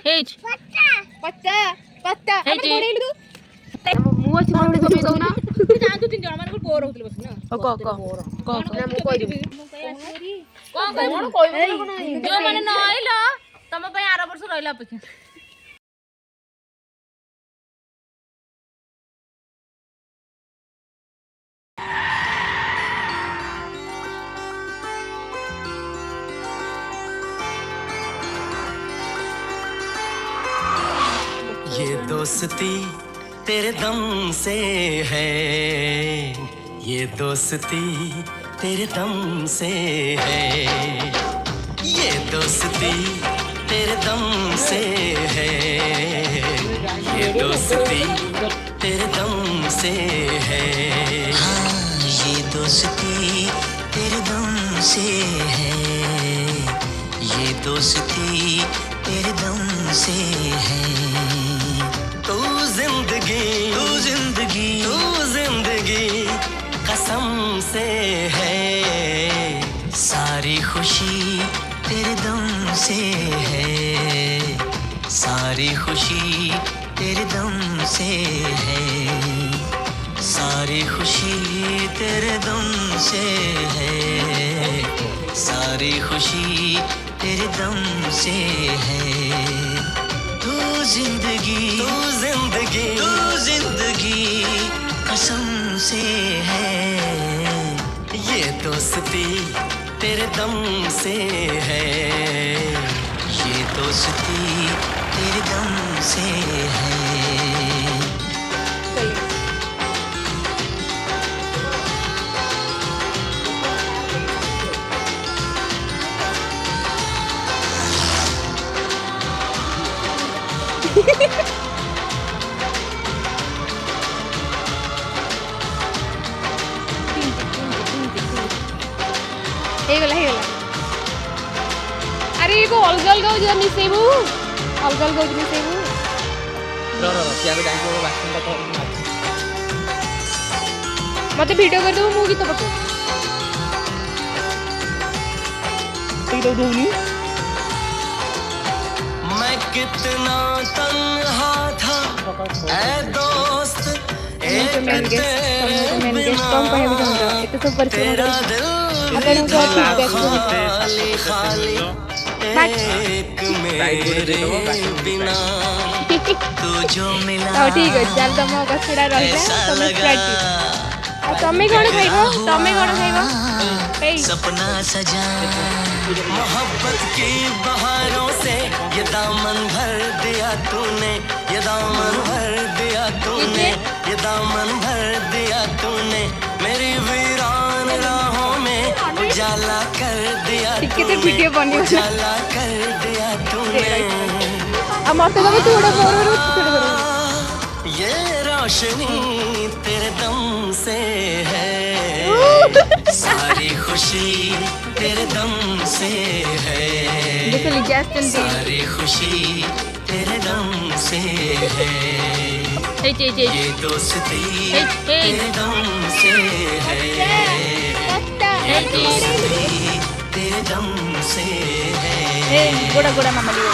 Hedge पत्ता पत्ता hedge पड़ेलु मु अछि कोन कमे दउ ना जानतु तीन जण मानकर बोर होतले बस ना क ना मु कहि देबी कोन कहबो जो माने न आइलो तम पय 8 वर्ष रहला अपेक्षा ये दोस्ती तेरे दम से है, ये दोस्ती तेरे दम से है, ये दोस्ती तेरे दम से है, ये दोस्ती तेरे दम से है। हाँ, ये दोस्ती तेरे दम से है, ये दोस्ती तेरे दम से है। तू जिंदगी तू जिंदगी तू जिंदगी कसम से है, सारी खुशी तेरे दम से है, सारी खुशी तेरे दम से है, सारी खुशी तेरे दम से है, सारी खुशी तेरे दम से है। तू जिंदगी तू जिंदगी तू जिंदगी कसम से है, ये दोस्ती तेरे दम से है, ये दोस्ती तेरे दम से है। हेगला अरे को अलग अलग जो मिसेबू अलग अलग जो मिसेबू क्या को जाई को वाक्य का मते वीडियो कर दो मु गीत पको तो दूनी मैं कितना तन्हा था ऐ दोस्त एक मेन गेस्ट कम कहे भी हम एते सब परिचय तेरा दिल अपन को खाली खाली एक मेरे बिना तू जो मिला तो ठीक है चल तुम को छुड़ा रहला तुम स्प्राइट आ तमे कोन खाइबो ए सपना सजा मोहब्बत की बहारों से ये दामन भर दिया तूने, ये दामन भर दिया तूने, ये दामन भर दिया तूने, मेरी वीरान राहों में उजाला कर दिया कितने वीडियो बनी उजाला कर दिया तूने। अब मत तो थोड़ा बोर ये रोशनी तेरे दम से है, सारी खुशी तेरे दम से है, सारी खुशी तेरे दम से है, ये दोस्ती तेरे दम से है, ये दोस्ती तेरे दम से है। गोड़ा गोड़ा मामा लियो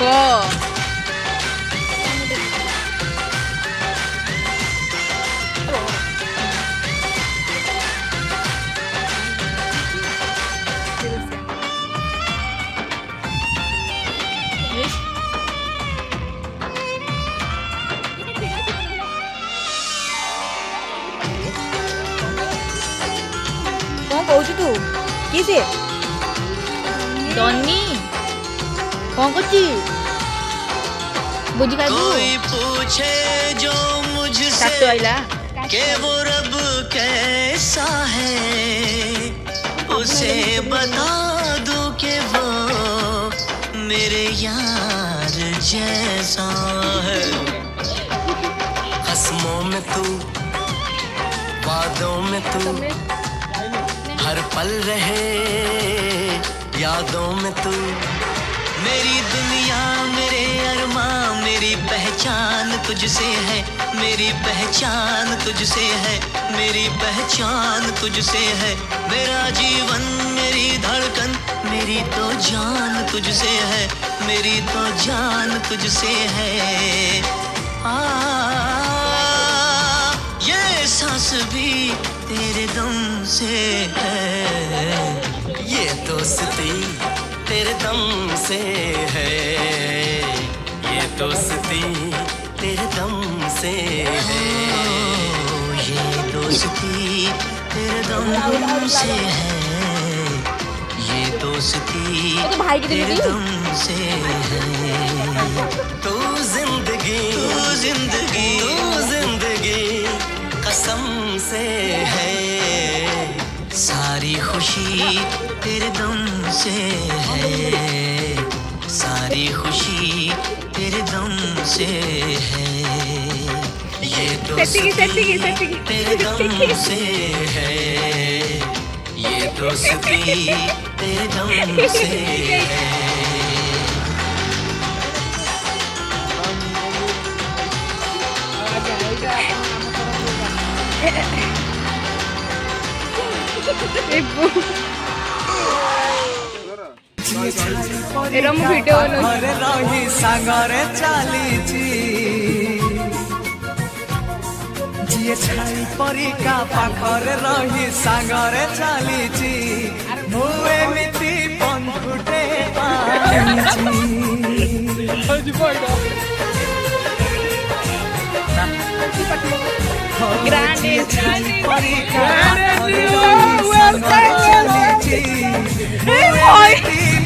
को कौन कहू तू किसे डॉनी कौन करची बुझी खाइबू कोई पूछे जो मुझसे काटो आइला कि वो रब कैसा है, उसे बता दूं कि वो मेरे यार जैसा है। हस्मों में तू, वादों में तू, हर पल रहे यादों में तू, मेरी दुनिया मेरे अरमान, मेरी पहचान तुझसे है, मेरी पहचान तुझसे है, मेरी पहचान तुझसे है, मेरा जीवन मेरी धड़कन, मेरी तो जान तुझसे है, मेरी तो जान तुझसे है। ये सांस भी तेरे दम से है, ये दोस्ती तेरे दम से है, ये दोस्ती तेरे दम से है, ये दोस्ती तेरे दम से है, ये दोस्ती तेरे दम से है। तू जिंदगी तू जिंदगी तू जिंदगी कसम से है, सारी खुशी तेरे दम से है, सारी खुशी तेरे दम से है, ये दोस्ती तेरे दम से है, ये दोस्ती तेरे दम से है। एरम वीडियो घरे रही सांगरे चलीची, जिए छाई परिका पाखरे रही सांगरे चलीची, मु एमिति बंधुटे पाइची। ग्रांडे परिका पाखरे रही सांगरे चलीची,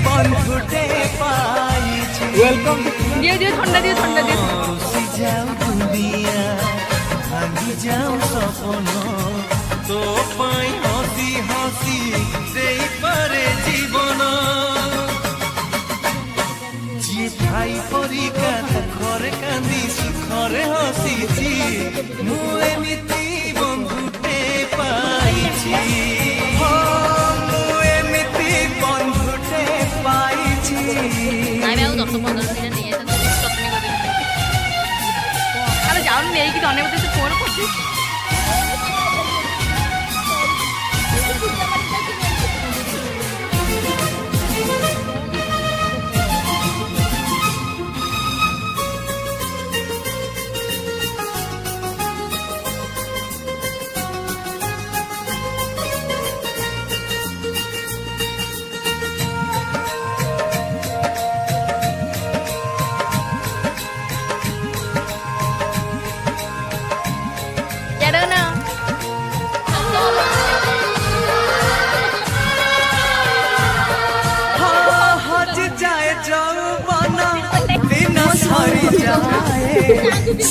बंधुटे पाइची। वेलकम दियो ठंडा दियो रुसी जाऊ दुनिया भांगी जाऊ सपन, तो पाई हसी हसी देई पारे जीवन, जी भाई परिका घरे कांदी सुखरे हसीची, मु एमिति बंधुटे पाइची, मु एमिति बंधुटे पाइची। ଆମେ ଆଉ 10-15 ଦିନ ନେଇ ଆସିବା ଚଟଣି କରିକି ଆରେ ଯାଉନି ନେଇକି ଜଣେ ମତେ ସେ ଫୋନ କରୁଛି।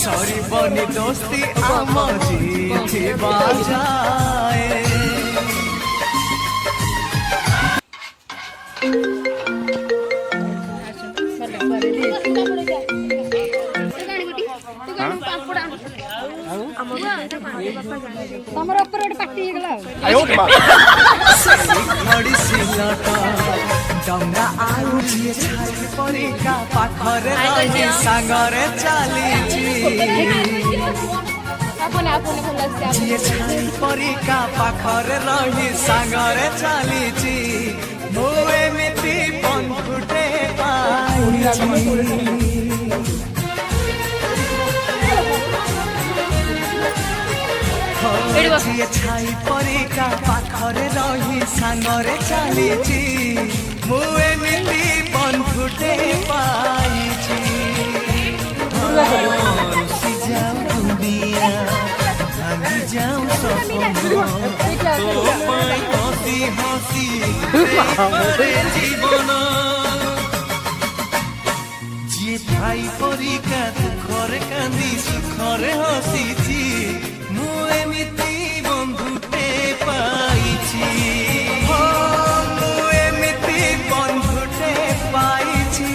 सॉरी बनी दोस्ती आम जीती बाजाए। घड़ी सिलटा डंगा आउ जिए छाई परिका पाखरे रही सांगरे चलीची, जिए छाई परिका पाखरे रही सांगरे चलीची, मु एमिति बंधुटे पाइची। जिए छाई परिका पाखरे रही सांगरे चलीची, मु एमिति बंधुटे पाइची। रुसी जाऊ दुनिया भांगी जाऊ सपन, तो पाई हसी हसी पारे जीवन, जिए भाई परिका दुखरे कांदी सुखरे हसीची, मु एमिति बंधुटे पाइची, मु एमिति बंधुटे पाइची।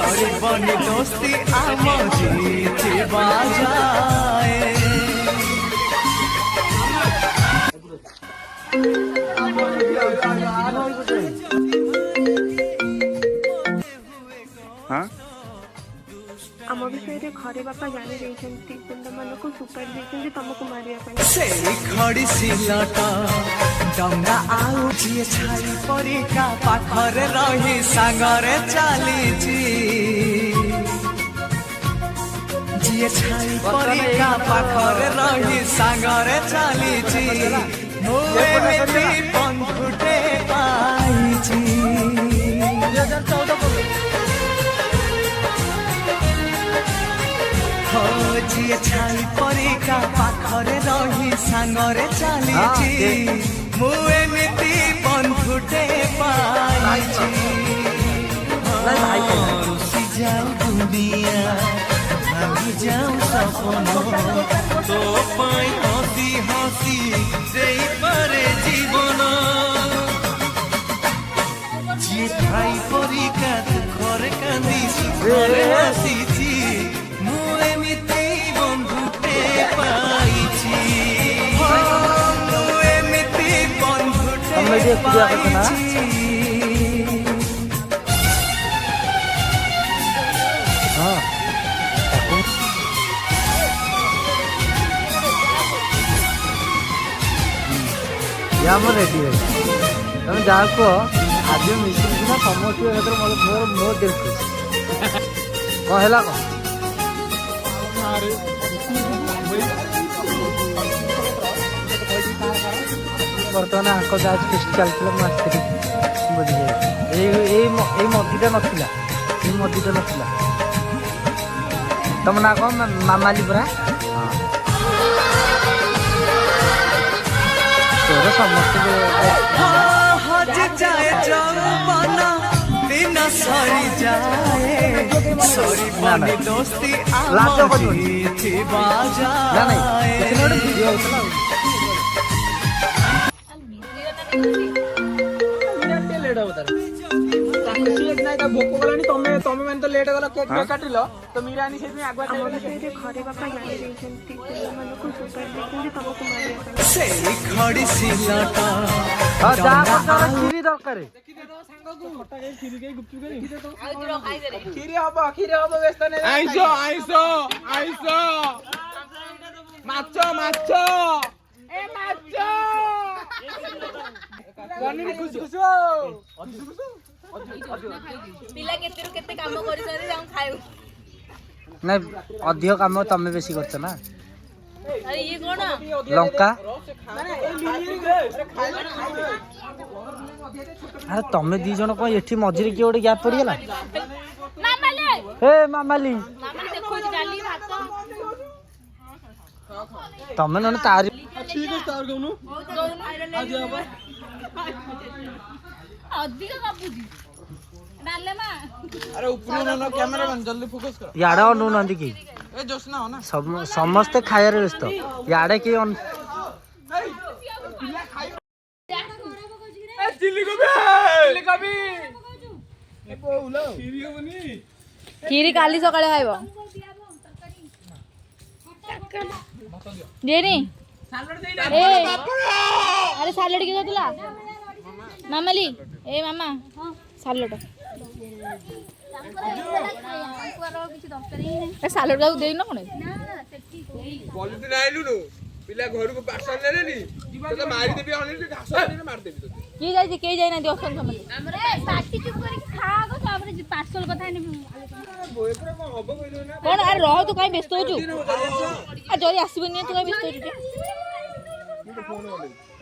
सरिबनी दोस्ती आम जीतिबा जाए हाँ आम विषय घरे बापा जानी पिंड मान को सुपारी देते तुमको मारिया से खड़ी सिलट डंगा आउ जी छाई परिका पाखरे रही सागरे चलीची जी छाई परिका पाखरे रही सागरे चलीची मोए मिली बंधुटे पाईची जी छाई परिका पाखरे रही सागरे चलीची मुए मिति बंधुटे पाईची रुसी जाऊ दुनिया भागी जाऊ सपन तो पाई हसी हसी सेई पारे जीवन जी छाई परिका दुखरे कांदी सुखरे हसीची रेडी है तुम जहाँ कह आज मिसिक समस्त मोर मोर दिल खुश कौन है कौन बर्तमान आंक जाज फेस्ट चलता मुझे बुझे मदीटा नाला मदीटा नाला तुम ना कौन मामाली परा तोर समस्त दोस्ती भोक गलानी तमें मैंने तो लेट गला केक काटिल तो मीरा से आगुआ घरे बापा जानी पिंड मान को सुपारी देते तुमको मारिया से खड़ी सिलट खीरी दरकार खीरी हम व्यस्त नहीं आइस माछ माछ ए माछ बनी खुश खुश पिला केते केते काम करि सरी हम खाइउ नहीं अधिक काम तमें बेसी करछ ना अरे ये कोन लंका अरे तमें दी जन को एठी मझिरे कि ओडे गैप पड़ी गेला मामाले हे मामाली देखो डाली भात तमें न तार ठीक है तार गउनु आज अब अधिक कापुजी डाले मा अरे ऊपर न कैमरा बन जल्दी फोकस कर याडे अनु नंदी की ए जोसना हो ना समस्त खायर व्यस्त याडे की चिल्ली गोबी ए बोलो खीरी होनी खीरी काली सकाळे खाइबो जेनी ए अरे सालड के देला मामाली ए मामा सालड सालड का देई न कोन पॉलिथिन आइलु नु पिला घर को पार्सल ले लेनी तो मारी देबी अनली घास आनी मार देबी तो के जाई ना दियोसन समझ हमरे पार्टी चुप करके खा गो तापर पार्सल कथा नहीं बोएपुरा को हबो कइलो ना कोन अरे रह तू काई व्यस्त हो छु आ जरी आसीबनी तू काई व्यस्त हो छु फोन वाले